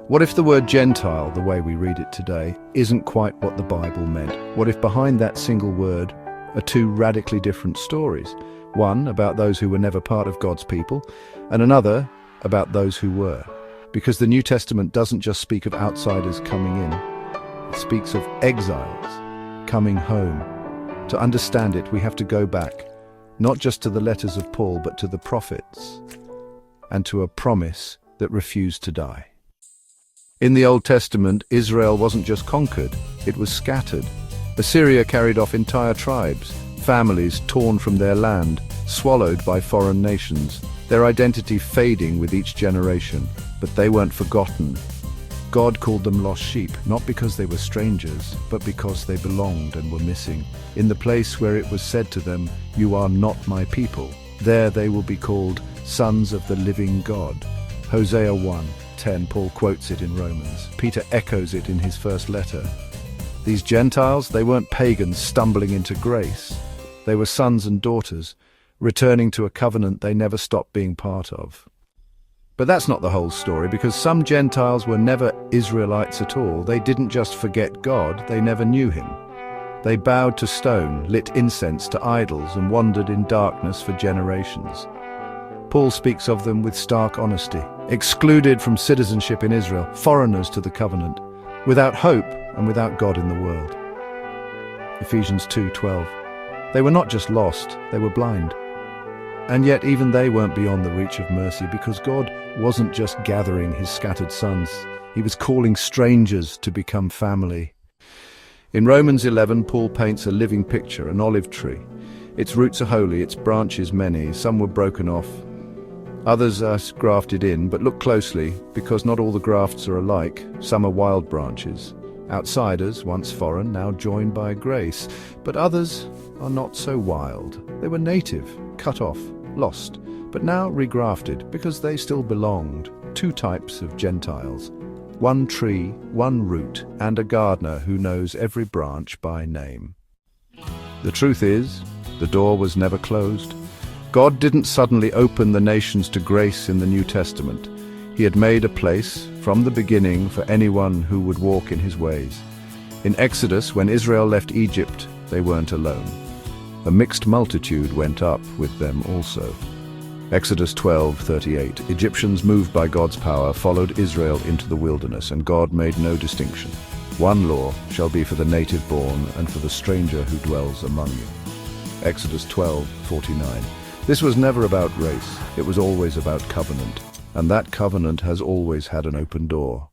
What if the word Gentile, the way we read it today, isn't quite what the Bible meant? What if behind that single word are two radically different stories? One about those who were never part of God's people, and another about those who were. Because the New Testament doesn't just speak of outsiders coming in, it speaks of exiles coming home. To understand it, we have to go back, not just to the letters of Paul, but to the prophets, and to a promise that refused to die. In the Old Testament, Israel wasn't just conquered, it was scattered. Assyria carried off entire tribes, families torn from their land, swallowed by foreign nations, their identity fading with each generation. But they weren't forgotten. God called them lost sheep, not because they were strangers, but because they belonged and were missing. In the place where it was said to them, "You are not my people," there they will be called sons of the living God. Hosea 1:10, Paul quotes it in Romans. Peter echoes it in his first letter. These Gentiles, they weren't pagans stumbling into grace. They were sons and daughters, returning to a covenant they never stopped being part of. But that's not the whole story, because some Gentiles were never Israelites at all. They didn't just forget God, they never knew him. They bowed to stone, lit incense to idols, and wandered in darkness for generations. Paul speaks of them with stark honesty, excluded from citizenship in Israel, foreigners to the covenant, without hope and without God in the world. Ephesians 2:12. They were not just lost, they were blind. And yet even they weren't beyond the reach of mercy, because God wasn't just gathering his scattered sons. He was calling strangers to become family. In Romans 11, Paul paints a living picture, an olive tree. Its roots are holy, its branches many. Some were broken off. Others are grafted in, but look closely, because not all the grafts are alike. Some are wild branches. Outsiders, once foreign, now joined by grace. But others are not so wild. They were native, cut off, lost, but now regrafted, because they still belonged. Two types of Gentiles. One tree, one root, and a gardener who knows every branch by name. The truth is, the door was never closed. God didn't suddenly open the nations to grace in the New Testament. He had made a place from the beginning for anyone who would walk in his ways. In Exodus, when Israel left Egypt, they weren't alone. A mixed multitude went up with them also. Exodus 12:38. Egyptians, moved by God's power, followed Israel into the wilderness, and God made no distinction. One law shall be for the native born and for the stranger who dwells among you. Exodus 12:49. This was never about race, it was always about covenant, and that covenant has always had an open door.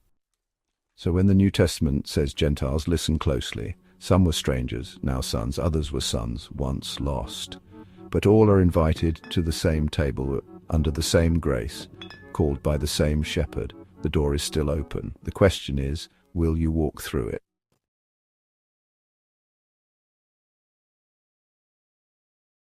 So when the New Testament says Gentiles, listen closely. Some were strangers, now sons, others were sons, once lost. But all are invited to the same table, under the same grace, called by the same shepherd. The door is still open. The question is, will you walk through it?